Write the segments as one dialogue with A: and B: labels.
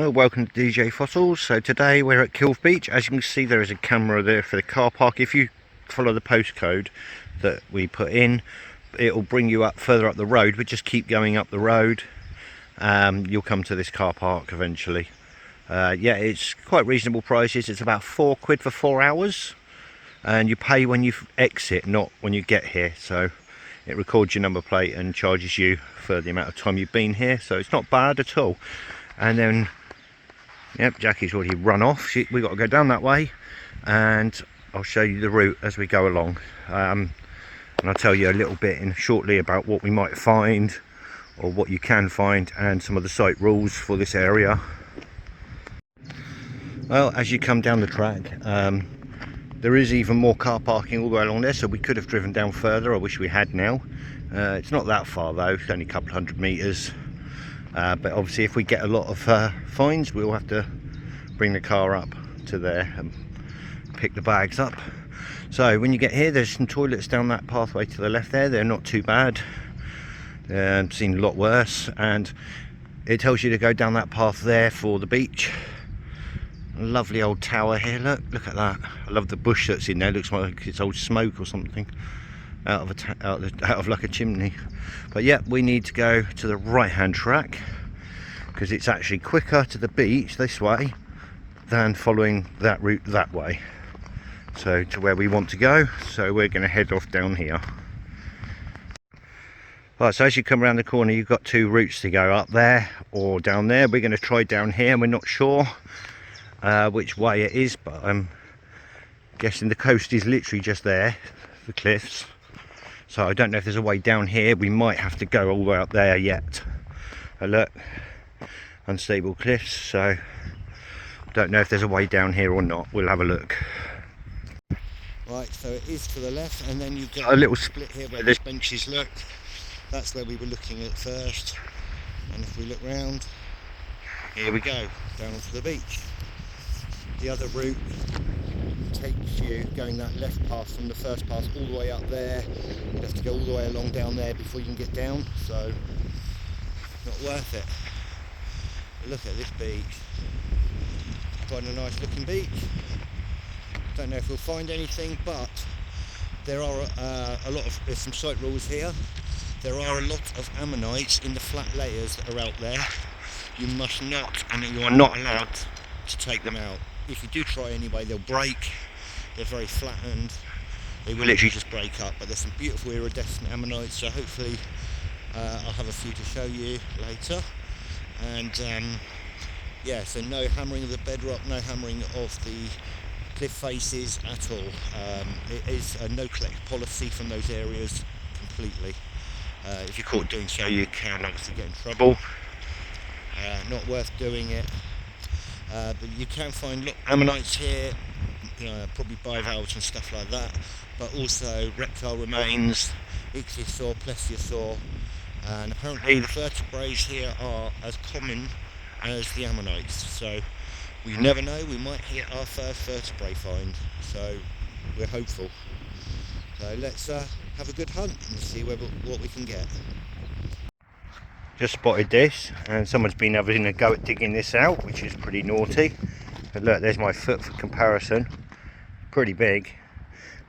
A: Hello, welcome to DJ Fossils. So today we're at Kilve Beach. As you can see, there is a camera there for the car park. If you follow the postcode that we put in, it'll bring you up further up the road, but just keep going up the road. You'll come to this car park eventually. Yeah, it's quite reasonable prices. It's about £4 for 4 hours, and you pay when you exit, not when you get here. So it records your number plate and charges you for the amount of time you've been here, so it's not bad at all. And then, yep, Jackie's already run off. We've got to go down that way, and I'll show you the route as we go along. And I'll tell you a little bit shortly about what we might find, or what you can find, and some of the site rules for this area. Well, as you come down the track, there is even more car parking all the way along there, so we could have driven down further. I wish we had now. It's not that far though, it's only a couple hundred metres. But obviously if we get a lot of fines, we'll have to bring the car up to there and pick the bags up. So when you get here, there's some toilets down that pathway to the left there. They're not too bad. I've seen a lot worse, and it tells you to go down that path there for the beach. Lovely old tower here. Look at that. I love the bush that's in there. Looks like it's old smoke or something out of like a chimney. But yeah, we need to go to the right hand track because it's actually quicker to the beach this way than following that route that way, so to where we want to go. So we're going to head off down here. Right, so as you come around the corner, you've got two routes to go, up there or down there. We're going to try down here, and we're not sure which way it is, but I'm guessing the coast is literally just there, the cliffs. So I don't know if there's a way down here. We might have to go all the way up there yet. Look, unstable cliffs, so don't know if there's a way down here or not. We'll have a look. Right, so it is to the left, and then you've got a little split here where there's benches. Look, that's where we were looking at first, and if we look round, here we go, down to the beach. The other route takes you going that left path from the first pass all the way up there. You have to go all the way along down there before you can get down, so not worth it. But look at this beach, quite a nice looking beach. Don't know if we'll find anything, but there are there's some site rules here. There are a lot of ammonites in the flat layers that are out there. You must not, and you are not allowed to take them out. If you do try anyway, they'll break. They're very flattened. They will literally just break up. But there's some beautiful iridescent ammonites, so hopefully I'll have a few to show you later. And yeah, so no hammering of the bedrock, no hammering of the cliff faces at all. It is a no collect policy from those areas completely. If you're caught doing so, you can obviously get in trouble. Not worth doing it. But you can find ammonites here, probably bivalves and stuff like that, but also reptile remains, ichthyosaur, plesiosaur, and apparently the vertebrae here are as common as the ammonites. So we never know, we might hit our first vertebrae find, so we're hopeful. So let's have a good hunt and see what we can get. Just spotted this, and someone's been having a go at digging this out, which is pretty naughty. But look, there's my foot for comparison. Pretty big,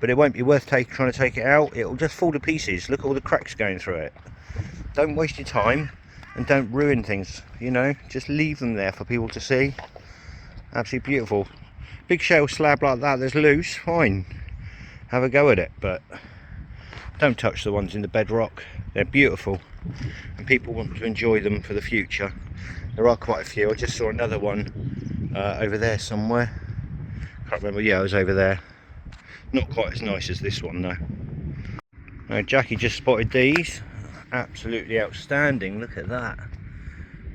A: but it won't be worth trying to take it out. It'll just fall to pieces. Look at all the cracks going through it. Don't waste your time, and don't ruin things, just leave them there for people to see. Absolutely beautiful. Big shale slab like that that's loose, fine, have a go at it, but don't touch the ones in the bedrock. They're beautiful, and people want to enjoy them for the future. There are quite a few. I just saw another one over there somewhere. Can't remember. Yeah, it was over there. Not quite as nice as this one though. Now Jackie just spotted these. Absolutely outstanding. Look at that.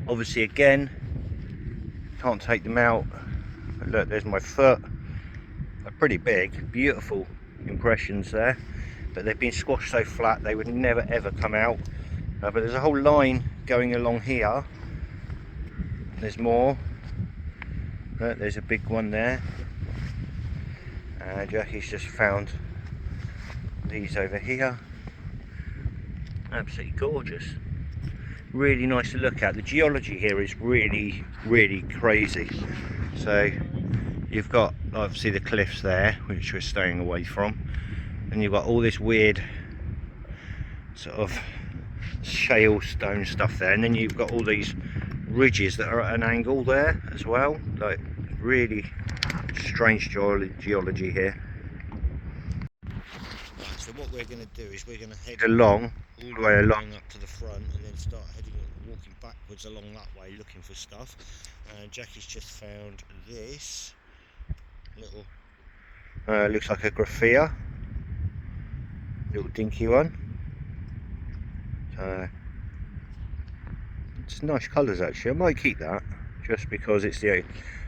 A: Obviously, again, can't take them out. But look, there's my foot. They're pretty big. Beautiful impressions there. But they've been squashed so flat they would never ever come out. But there's a whole line going along here. There's more. Look, there's a big one there. Jackie's just found these over here. Absolutely gorgeous. really nice to look at. The geology here is really, really crazy. So you've got obviously the cliffs there, which we're staying away from, and you've got all this weird sort of shale stone stuff there, and then you've got all these ridges that are at an angle there as well. Like really strange geology here. Right, so what we're going to do is we're going to head along, all the way along up to the front, and then start walking backwards along that way looking for stuff. And Jackie's just found this little looks like a graphia, little dinky one. It's nice colours actually. I might keep that just because it's the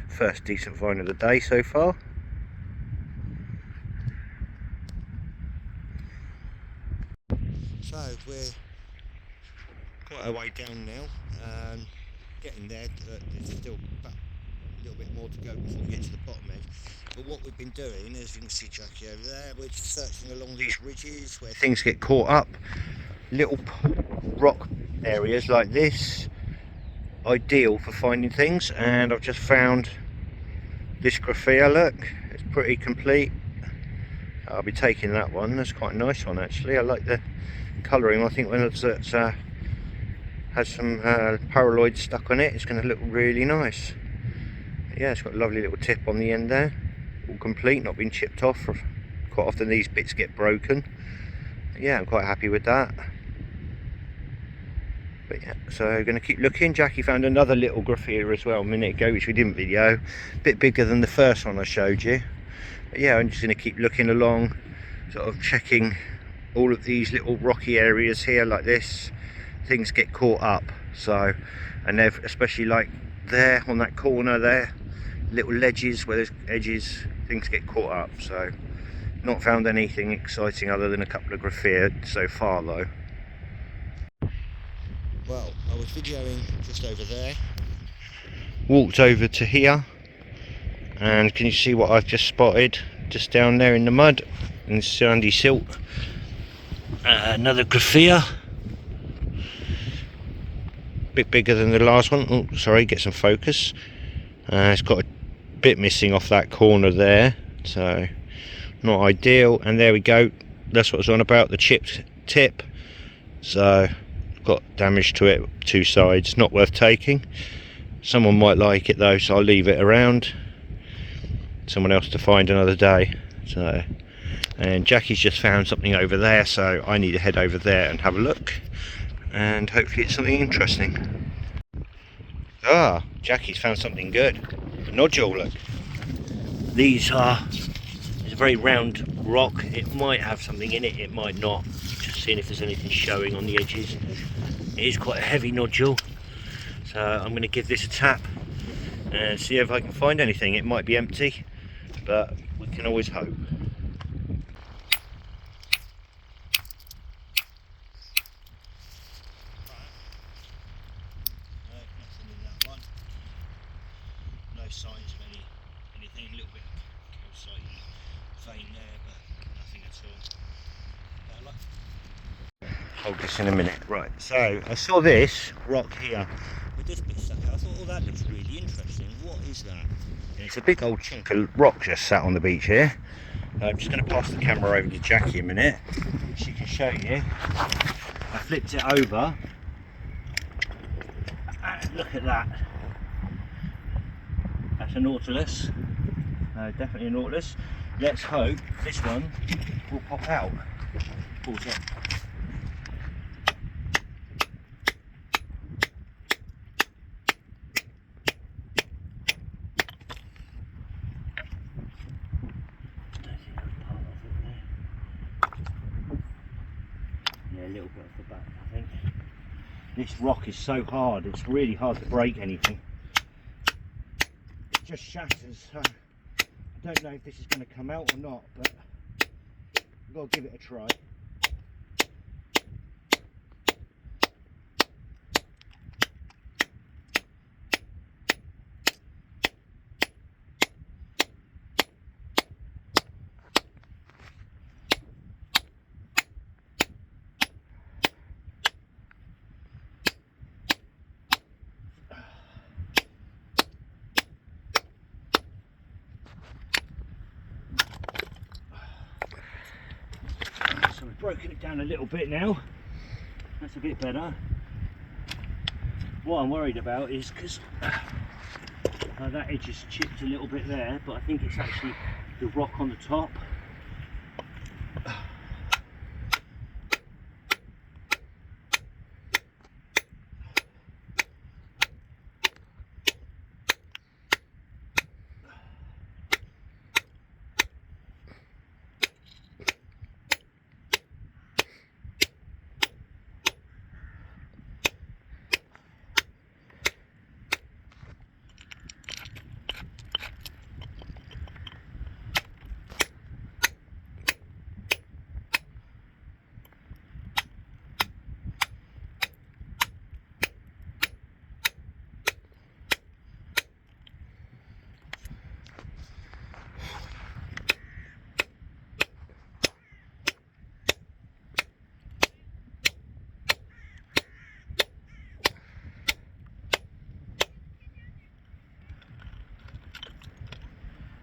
A: first decent find of the day so far. So we're quite a way down now, getting there. There's still about a little bit more to go before we get to the bottom edge. But what we've been doing, as you can see Jackie over there, we're just searching along these ridges where things get caught up. Little rock areas like this, ideal for finding things, and I've just found this graphia. Look, it's pretty complete. I'll be taking that one. That's quite a nice one actually. I like the colouring. I think when it's has some paraloid stuck on it, it's going to look really nice. Yeah, it's got a lovely little tip on the end there, all complete, not been chipped off. Quite often these bits get broken. Yeah, I'm quite happy with that. But yeah, so we're going to keep looking. Jackie found another little graphia as well a minute ago, which we didn't video. A bit bigger than the first one I showed you. But yeah, I'm just going to keep looking along, sort of checking all of these little rocky areas here like this. Things get caught up, so, and they've especially like there on that corner there, little ledges where there's edges, things get caught up. So not found anything exciting other than a couple of graphia so far though. Well, I was videoing just over there, walked over to here, and can you see what I've just spotted just down there in the mud and sandy silt? Another graphia, bit bigger than the last one. Oh, sorry, get some focus. It's got a bit missing off that corner there, so not ideal. And there we go, that's what I was on about, the chipped tip. So got damage to it, two sides, not worth taking. Someone might like it though, so I'll leave it around, someone else to find another day. So, and Jackie's just found something over there, so I need to head over there and have a look, and hopefully it's something interesting. Ah, Jackie's found something good. A nodule, look. These are, it's a very round rock. It might have something in it, it might not. Just seeing if there's anything showing on the edges. It is quite a heavy nodule, so I'm going to give this a tap and see if I can find anything. It might be empty, but we can always hope. Signs of anything, a little bit of calcite vein there, but nothing at all. Hold this in a minute. Right, so I saw this rock here with this bit stuck out. I thought, oh, that looks really interesting. What is that? And it's a big old chunk of rock just sat on the beach here. I'm just going to pass the camera over to Jackie a minute. She can show you. I flipped it over. And look at that. That's a nautilus, definitely a nautilus. Let's hope this one will pop out. Pulls up. Yeah, a little bit off the back, I think. This rock is so hard, it's really hard to break anything. Just shatters, so I don't know if this is going to come out or not, but I've got to give it a try. broken it down a little bit now. That's a bit better. What I'm worried about is because that edge is chipped a little bit there, but I think it's actually the rock on the top.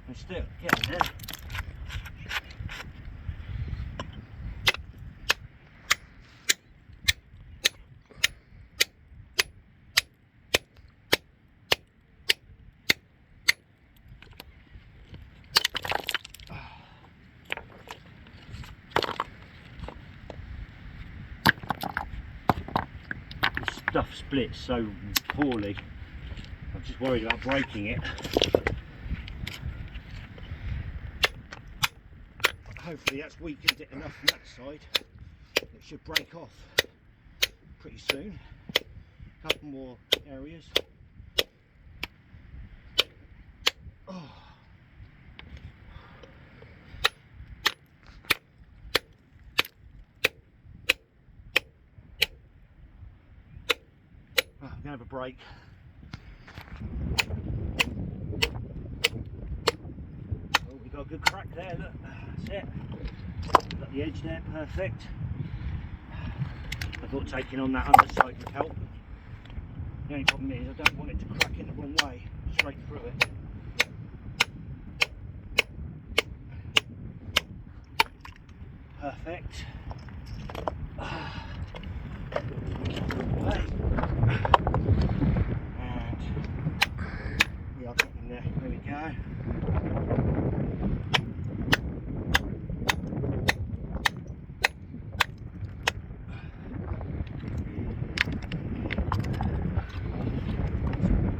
A: We're still getting there. This stuff splits so poorly. I'm just worried about breaking it. Hopefully that's weakened it enough from that side. It should break off pretty soon. A couple more areas. Oh. I'm going to have a break. Oh, we got a good crack there, look. That's it. Got the edge there, perfect. I thought taking on that underside would help. The only problem is I don't want it to crack in the wrong way, straight through it. Perfect. Right. And we are getting there. There we go.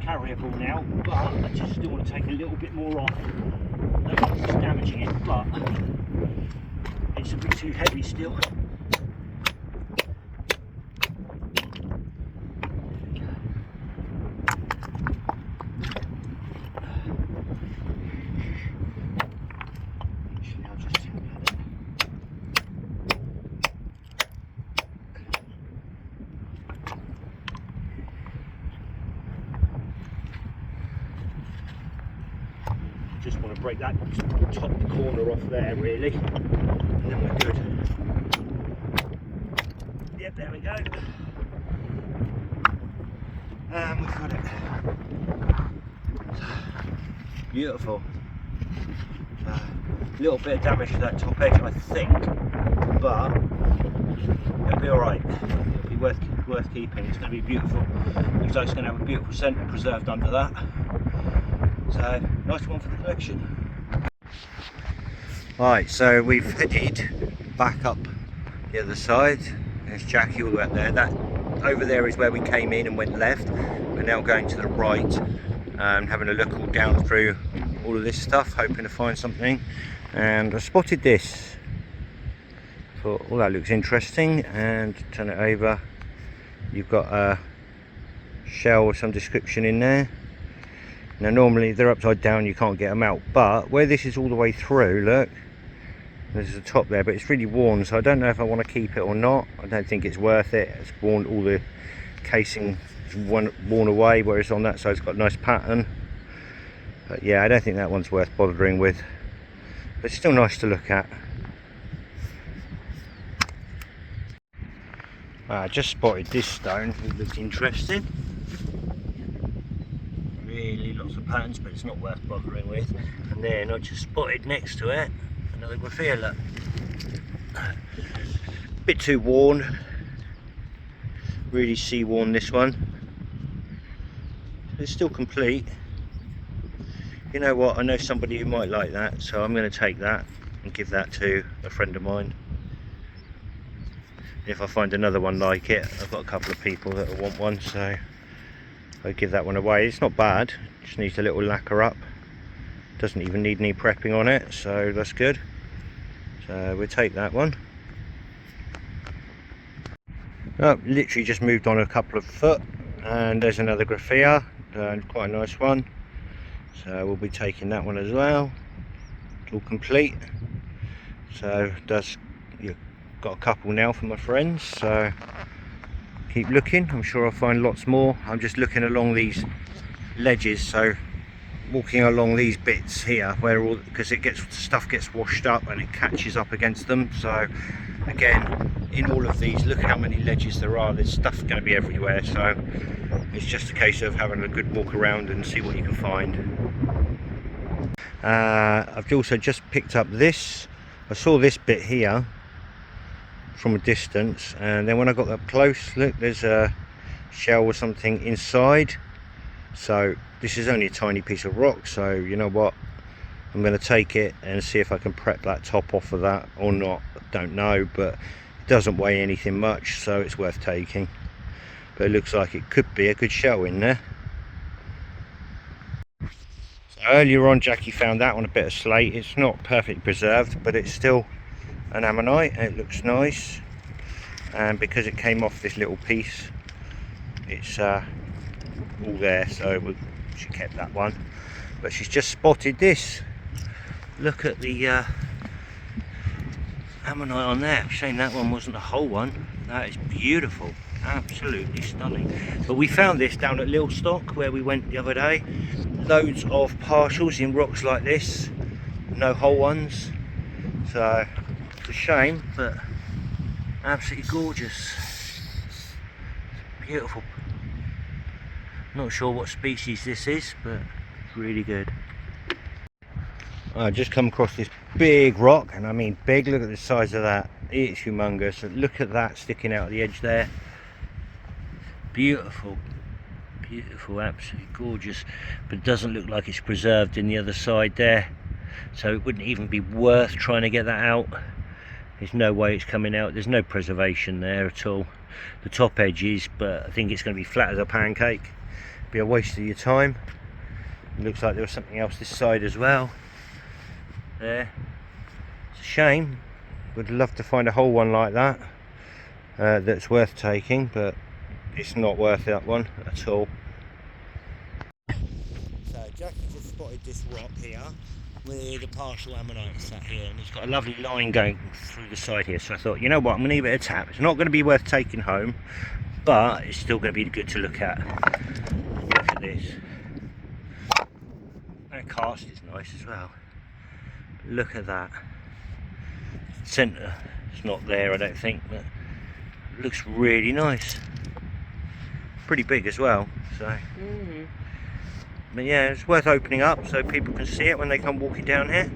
A: Carryable now, but I just still want to take a little bit more off. I don't think it's damaging it, but it's a bit too heavy still. I'll just tap at it. Just want to break that top corner off there really, and then we're good. Yep, there we go. And we've got it. Beautiful. A little bit of damage to that top edge I think, but it'll be alright. It'll be worth keeping. It's going to be beautiful. Looks like it's going to have a beautiful centre preserved under that. So, nice one for the collection. Right, so we've headed back up the other side. There's Jackie all the way up there. That over there is where we came in and went left. We're now going to the right, having a look all down through all of this stuff, hoping to find something. And I spotted this. Thought, oh, that looks interesting. And turn it over. You've got a shell with some description in there. Now normally they're upside down, you can't get them out, but where this is all the way through, look, there's a top there, but it's really worn, so I don't know if I want to keep it or not. I don't think it's worth it. It's worn, all the casing is worn away, whereas on that side it's got a nice pattern. But yeah, I don't think that one's worth bothering with, but it's still nice to look at. I just spotted this stone, it looks interesting. Really lots of patterns, but it's not worth bothering with. And then I just spotted next to it another graffiti. Bit too worn, really sea worn this one. It's still complete. You know what, I know somebody who might like that, so I'm going to take that and give that to a friend of mine. If I find another one like it, I've got a couple of people that will want one, so I'll give that one away. It's not bad, just needs a little lacquer up. Doesn't even need any prepping on it, so that's good. So we'll take that one. Oh, literally just moved on a couple of foot, and there's another graphia, quite a nice one. So we'll be taking that one as well. It's all complete. So you've got a couple now for my friends, so keep looking. I'm sure I'll find lots more. I'm just looking along these ledges, so walking along these bits here where all, because stuff gets washed up and it catches up against them. So again, in all of these, look how many ledges there are. There's stuff going to be everywhere, so it's just a case of having a good walk around and see what you can find. I've also just picked up this. I saw this bit here from a distance, and then when I got up close, look, there's a shell or something inside. So this is only a tiny piece of rock, so you know what, I'm going to take it and see if I can prep that top off of that or not. I don't know, but it doesn't weigh anything much, so it's worth taking. But it looks like it could be a good shell in there. So earlier on, Jackie found that on a bit of slate. It's not perfectly preserved, but it's still an ammonite and it looks nice. And because it came off this little piece, it's all there, so she kept that one. But she's just spotted this. Look at the ammonite on there. I'm saying that one wasn't a whole one. That is beautiful, absolutely stunning. But we found this down at Little Stock where we went the other day. Loads of partials in rocks like this, no whole ones. So it's a shame, but absolutely gorgeous, beautiful. Not sure what species this is, but it's really good. I just come across this big rock, and I mean big. Look at the size of that. It's humongous. Look at that sticking out at the edge there. Beautiful, beautiful, absolutely gorgeous. But it doesn't look like it's preserved in the other side there, so it wouldn't even be worth trying to get that out. There's no way it's coming out. There's no preservation there at all. The top edge is, but I think it's going to be flat as a pancake. Be a waste of your time. It looks like there was something else this side as well. There. It's a shame. Would love to find a whole one like that that's worth taking, but it's not worth that one at all. So Jackie just spotted this rock here with a partial ammonite sat here, and it's got a lovely line going through the side here. So I thought, you know what, I'm going to give it a tap. It's not going to be worth taking home, but it's still going to be good to look at. Look at this. That cast is nice as well. Look at that. Centre, it's not there I don't think, but it looks really nice. Pretty big as well, so. But yeah, it's worth opening up so people can see it when they come walking down here.